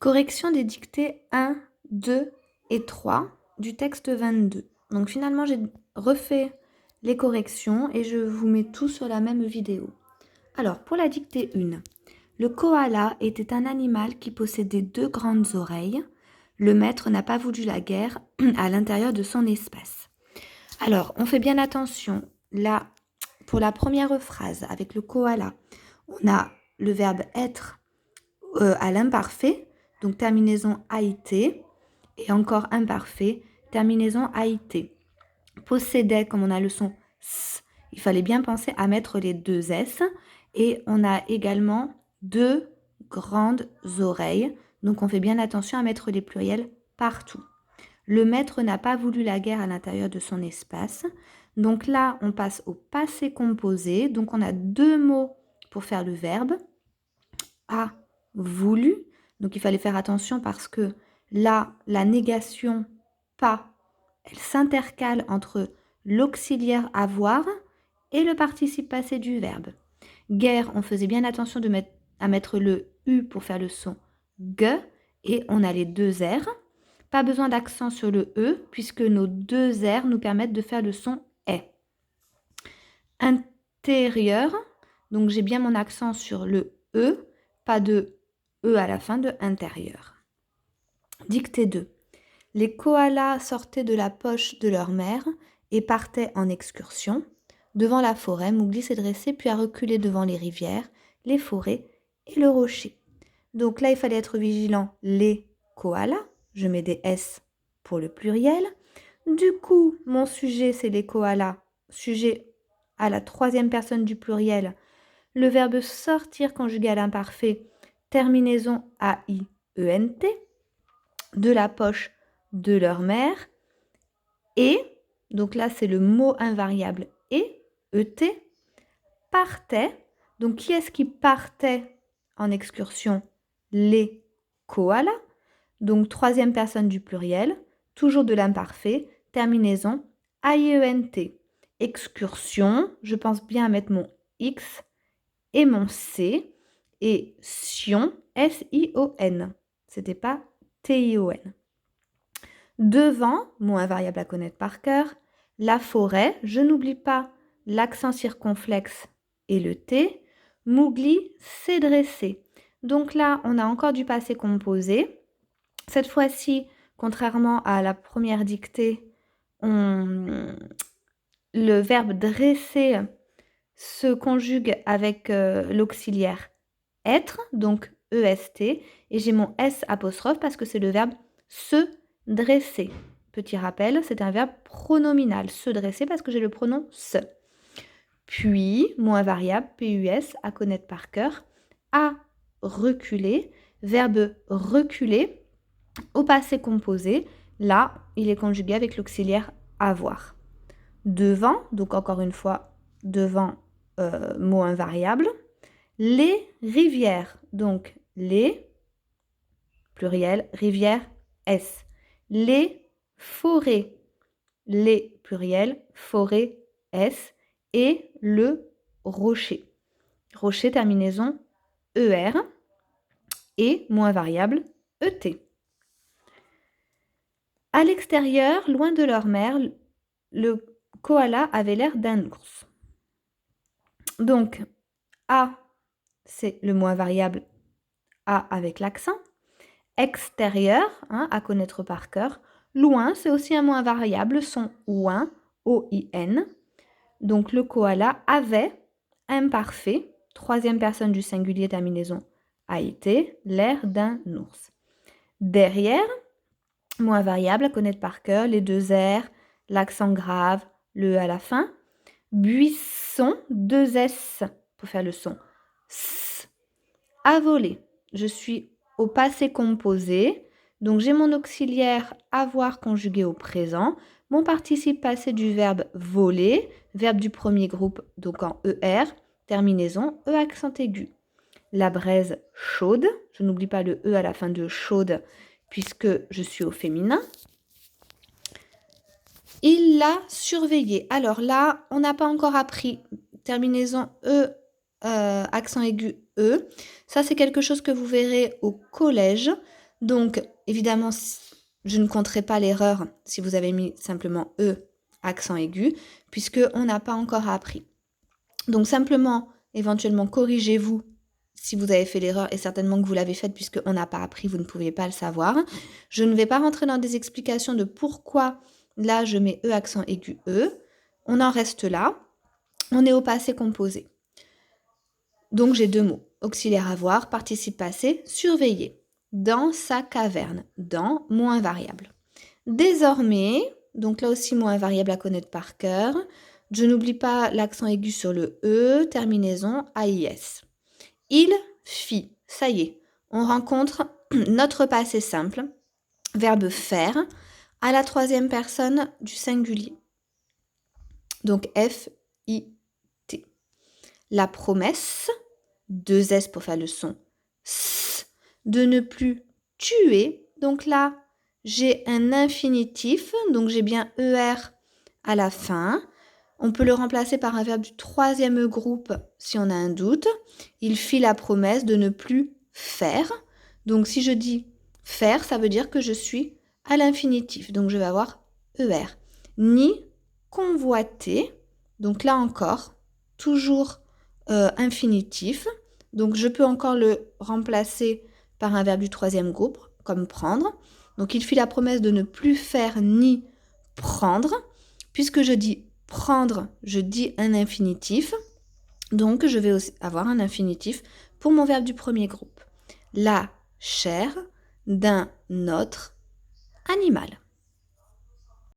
Correction des dictées 1, 2 et 3 du texte 22. Donc finalement, j'ai refait les corrections et je vous mets tout sur la même vidéo. Alors, pour la dictée 1, le koala était un animal qui possédait 2 grandes oreilles. Le maître n'a pas voulu la guerre à l'intérieur de son espace. Alors, on fait bien attention. Là, pour la première phrase avec le koala, on a le verbe être à l'imparfait, donc terminaison AIT, et encore imparfait, terminaison AIT. Possédait, comme on a le son S, il fallait bien penser à mettre les deux S, et on a également 2 grandes oreilles, donc on fait bien attention à mettre les pluriels partout. Le maître n'a pas voulu la guerre à l'intérieur de son espace. Donc là, on passe au passé composé. Donc on a 2 mots pour faire le verbe. A voulu. Donc il fallait faire attention parce que là, la négation pas, elle s'intercale entre l'auxiliaire avoir et le participe passé du verbe. Guerre, on faisait bien attention à mettre le U pour faire le son G et on a les 2 R. Pas besoin d'accent sur le E puisque nos 2 R nous permettent de faire le son est. Intérieur, donc j'ai bien mon accent sur le E, pas de E à la fin de intérieur. Dictée 2. Les koalas sortaient de la poche de leur mère et partaient en excursion. Devant la forêt, Mowgli s'est dressé puis a reculé devant les rivières, les forêts et le rocher. Donc là, il fallait être vigilant. Les koalas, je mets des S pour le pluriel. Du coup, mon sujet, c'est les koalas. Sujet à la 3e personne du pluriel. Le verbe sortir conjugué à l'imparfait, terminaison A-I-E-N-T, de la poche de leur mère. Et, donc là, c'est le mot invariable et, E-T, partait. Donc, qui est-ce qui partait en excursion? Les koalas. Donc, 3e personne du pluriel, toujours de l'imparfait, terminaison A-I-E-N-T. Excursion, je pense bien à mettre mon X et mon C, et sion, S-I-O-N. C'était pas T-I-O-N. Devant, mot invariable à connaître par cœur, la forêt, je n'oublie pas l'accent circonflexe et le T. Mowgli s'est dressé. Donc là, on a encore du passé composé. Cette fois-ci, contrairement à la première dictée, le verbe dresser se conjugue avec l'auxiliaire être, donc EST, et j'ai mon S apostrophe parce que c'est le verbe se dresser. Petit rappel, c'est un verbe pronominal, se dresser parce que j'ai le pronom se. Puis, mot invariable, PUS, à connaître par cœur, à reculer, verbe reculer, au passé composé, là, il est conjugué avec l'auxiliaire avoir. Devant, donc encore une fois, devant, mot invariable. Les rivières, donc les, pluriel, rivières, S. Les forêts, les, pluriel, forêt, S. Et le rocher. Rocher, terminaison ER. Et, mot invariable, ET. À l'extérieur, loin de leur mère, le koala avait l'air d'un ours. Donc, A, c'est le mot invariable A avec l'accent. Extérieur, à connaître par cœur. Loin, c'est aussi un mot invariable, son ouin, O-I-N. Donc, le koala avait, imparfait, 3e personne du singulier, terminaison A-I-T, l'air d'un ours. Derrière, mot invariable à connaître par cœur, les 2 R, l'accent grave, le E à la fin. Buisson, 2 S pour faire le son S. À voler, je suis au passé composé, donc j'ai mon auxiliaire avoir conjugué au présent, mon participe passé du verbe voler, verbe du premier groupe, donc en ER, terminaison E accent aigu. La braise chaude, je n'oublie pas le E à la fin de chaude, puisque je suis au féminin. Il l'a surveillé. Alors là, on n'a pas encore appris terminaison E, accent aigu E. Ça, c'est quelque chose que vous verrez au collège. Donc, évidemment, je ne compterai pas l'erreur si vous avez mis simplement E, accent aigu, puisqu'on n'a pas encore appris. Donc, simplement, éventuellement, corrigez-vous si vous avez fait l'erreur, et certainement que vous l'avez faite puisqu'on n'a pas appris, vous ne pouviez pas le savoir. Je ne vais pas rentrer dans des explications de pourquoi là, je mets E, accent aigu, E. On en reste là. On est au passé composé. Donc, j'ai deux mots. Auxiliaire avoir, participe passé, surveiller. Dans sa caverne. Dans, mot invariable. Désormais, donc là aussi, mot invariable à connaître par cœur. Je n'oublie pas l'accent aigu sur le E, terminaison AIS. Il fit. Ça y est, on rencontre notre passé simple, verbe faire, à la troisième personne du singulier. Donc F-I-T. La promesse, deux S pour faire le son, S, de ne plus tuer. Donc là, j'ai un infinitif, donc j'ai bien ER à la fin. On peut le remplacer par un verbe du troisième groupe si on a un doute. Il fit la promesse de ne plus faire. Donc si je dis faire, ça veut dire que je suis à l'infinitif. Donc je vais avoir ER. Ni convoiter. Donc là encore, toujours infinitif. Donc je peux encore le remplacer par un verbe du troisième groupe, comme prendre. Donc il fit la promesse de ne plus faire ni prendre. Puisque je dis prendre, je dis un infinitif. Donc, je vais aussi avoir un infinitif pour mon verbe du premier groupe. La chair d'un autre animal.